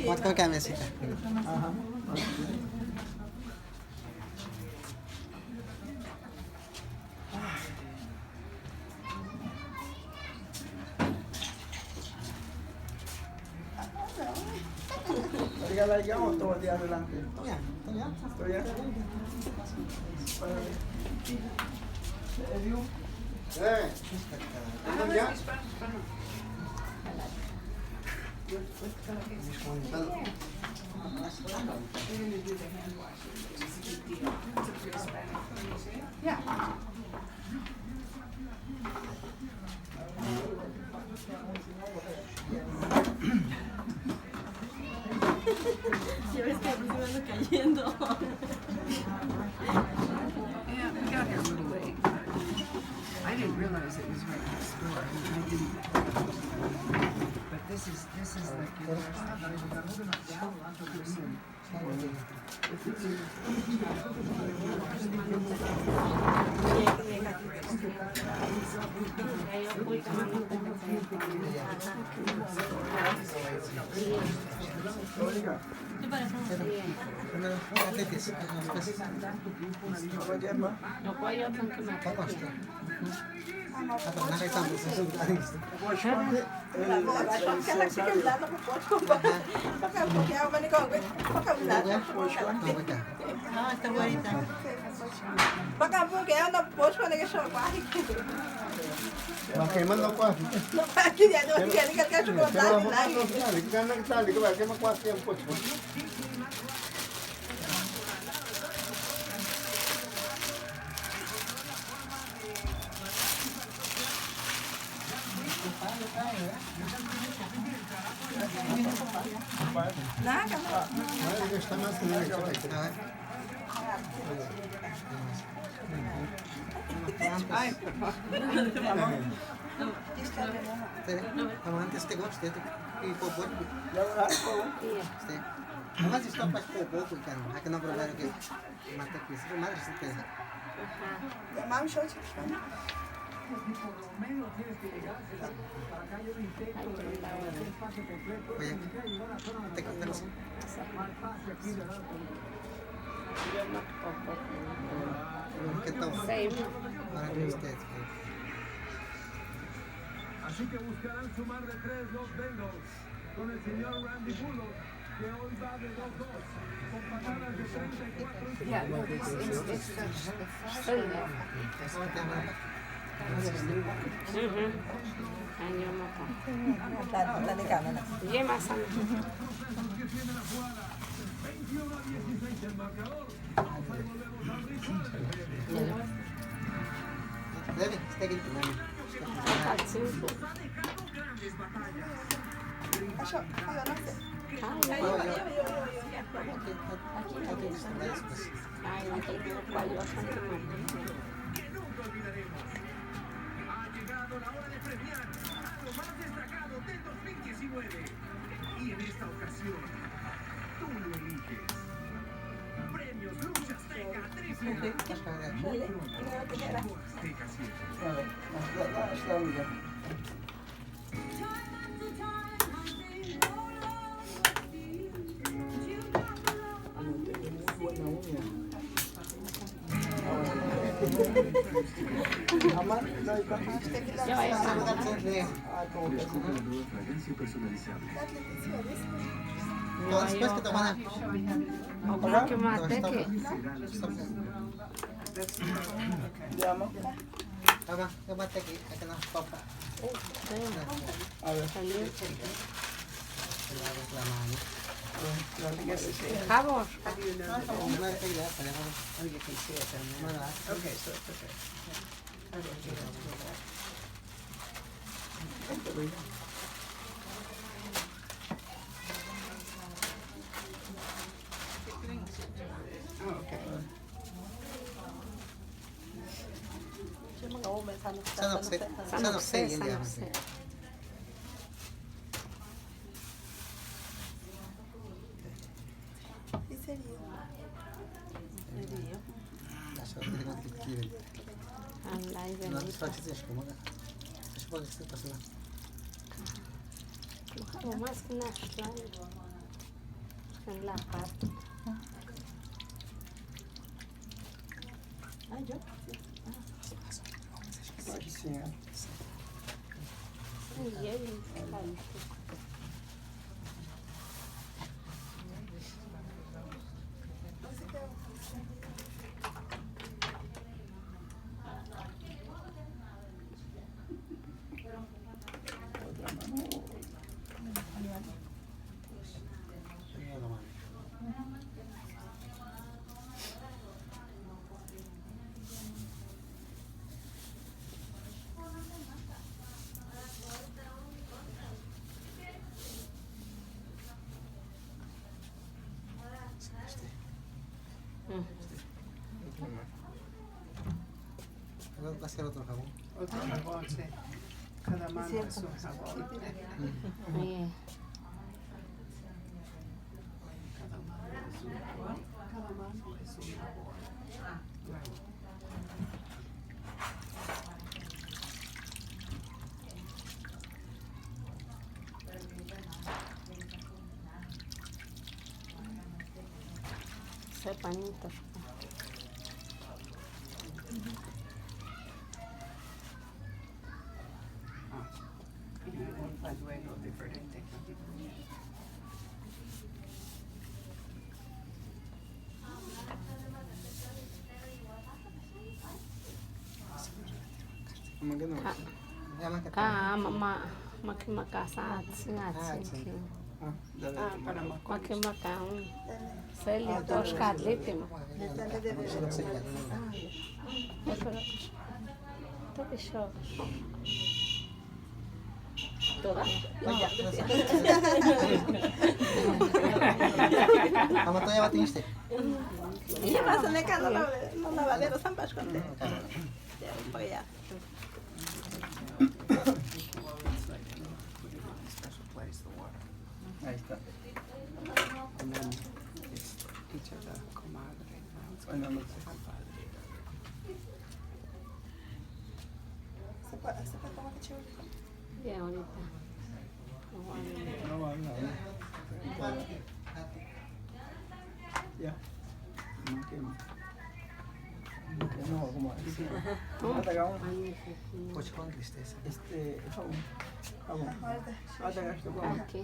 Cuatro cabecitas. Ajá. ¿Ya la llegamos todo el día adelante? Todavía, todavía. ¿Todavía? Ya ves que al principio ando cayendo. Yeah, we got here a little late. I didn't realize it was right next door. I didn't. But this is like your Primero, atetis. Después, No puedo papas. Apa, nakita mo. Ah, está bonita. Bakit man lang kwa? Está más que Amantes te gosto, e popô. Mas estou para popô, porque aqui não problema que mata aqui. Se madre se tem. Oye, te converso. ¿Qué tal? Ahora que usted. Así que buscarán sumar de 3 los Bengals con el señor Randy Bullock, que hoy va de 2-2 con patadas de 34 y Yeah, no, it's el marcador. Volvemos al ritmo. Debe, está aquí. Ay, no tengo cuál yo Que nunca olvidaremos. Ha llegado la hora de premiar a lo más destacado del 2019. Y en esta ocasión, tú lo eliges. Premios Lucha Azteca Triple. Azteca 7. No, después que te van a... Ojalá que mate que... Acá, yo mate aquí, acá no, papa. A ver. La mano. Jabos. okay, so it's okay. Oh, okay. San José, Anda, ahí ven. Puede ser personal. Como más que natural. En la parte. Ah, yo. Pode sim, é. Y él, claro. Pega la mano. Luego va a hacer otro jabón. Outro jabón, sí. Cada mano es un jabón. Bien. Cada mano es un jabón. Cada mano es un jabón. Nuevo. Ese panito. Y un pañuelo diferente. Uma que não. Ya más que Ka makimaka singatsi. Ah, deve. Ah, para más. Makimaka Celia Tosca Litima. ¿Tú qué show? ¿Toda? Kamu tuh ya batin este. Iya, pasarle cada los lavaderos San Pascual. Ya, voy ya. Well, it's like, you know, put it in a special place, the water. Aí está. And then it's each of the comadre. Now it's Ay, no, no. compadre. ¿Se puede tomar chévere? Bien, ahorita. Não há nada. Ya. Não queima. Não queima algo mais. Ah, pegar um. Coche con tristeza. Jabón. Jabón. Ah, pegaste o jabón. Aquí.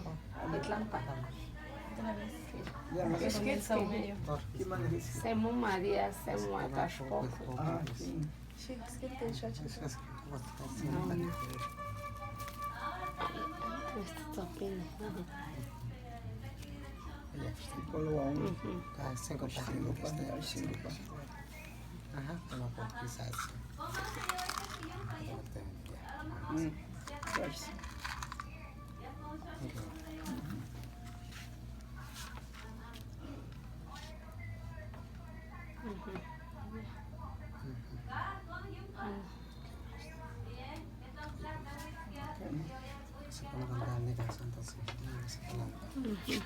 Ya, mas Es que está medio. que maneira. Semu Maria, Semu Akashpoko. Ah, sim. Sí, es que te echa Este topine. Colou a um. Cada 5 Cinco páginas. páginas, 5 páginas. Ajá, uma por quizás. Faz. Se pone con grande casa, entonces. Se pone.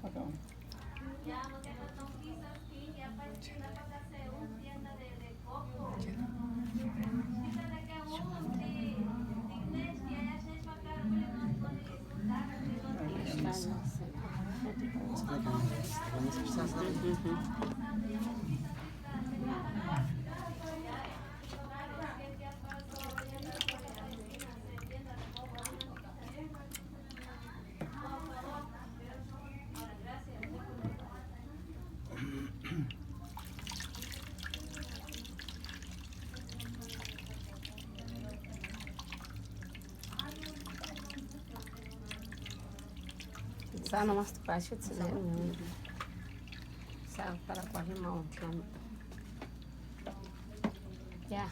Então, Sana mas tu caixa de cinema. Sabe para quase mal. Ya.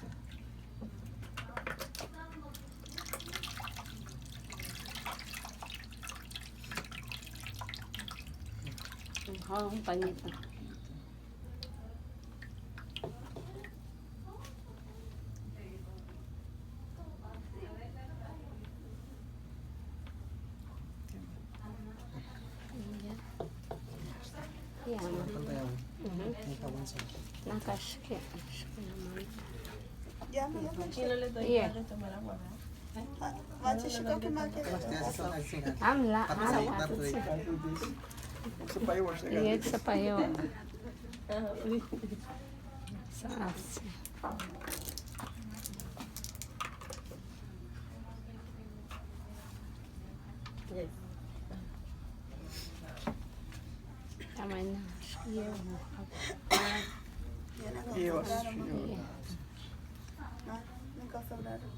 Oh, un pañito. Ya, mama. Pantay ako. Mhm. May kawan sa. Nakashike. naman. Ya, mira, Y no le doy Yeah. más de tomar agua, ¿verdad? Machishiko que más quiere. Basta sa nagsingan. Amla, Tapos ay tapos ay. Sa paywar siya. Iya sa payo. Ah, Sa asi. yes. Tamay na. Iya. Iwas. Iya. Nunca sobraron.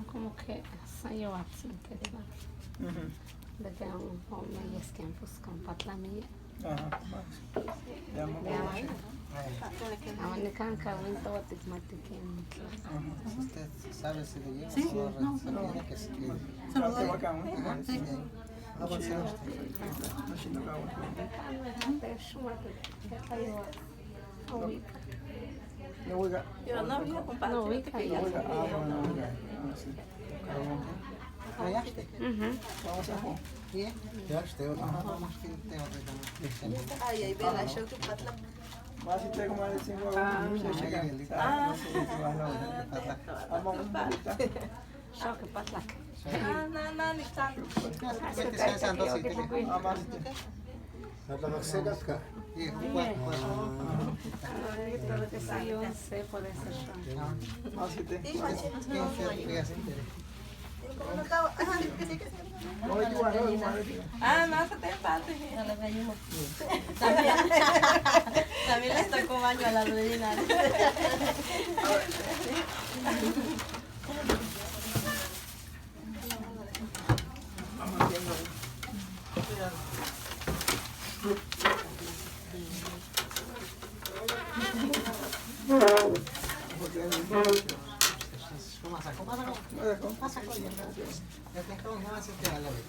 Como que saiu assim, que diga. Daqui a mês que buscar patlamia. Awani kan ka winta watik matikin. Usted sabe si le llega. Sí, no. Tiene que escribir. Sí. Habla si no usted. No huiga. Yo no había comprado. No ubica ya. No huiga. Bueno, no huiga. Rayaste? Vamos a jugar. Bien. Ya usted. Vamos que te voy a Ay, ay, ve la show que patla. Más si te como el 5 Só que patlak. Ah, no, ni tanto. Todo que saiu se pode ser só. Y machi. Como no estaba. Ah, que sí que sí. Ah, no, se te empate. No le pedimos. También les tocó baño a la Lorena. Pasa con ella. Ya te acabo de hacer que a la vez.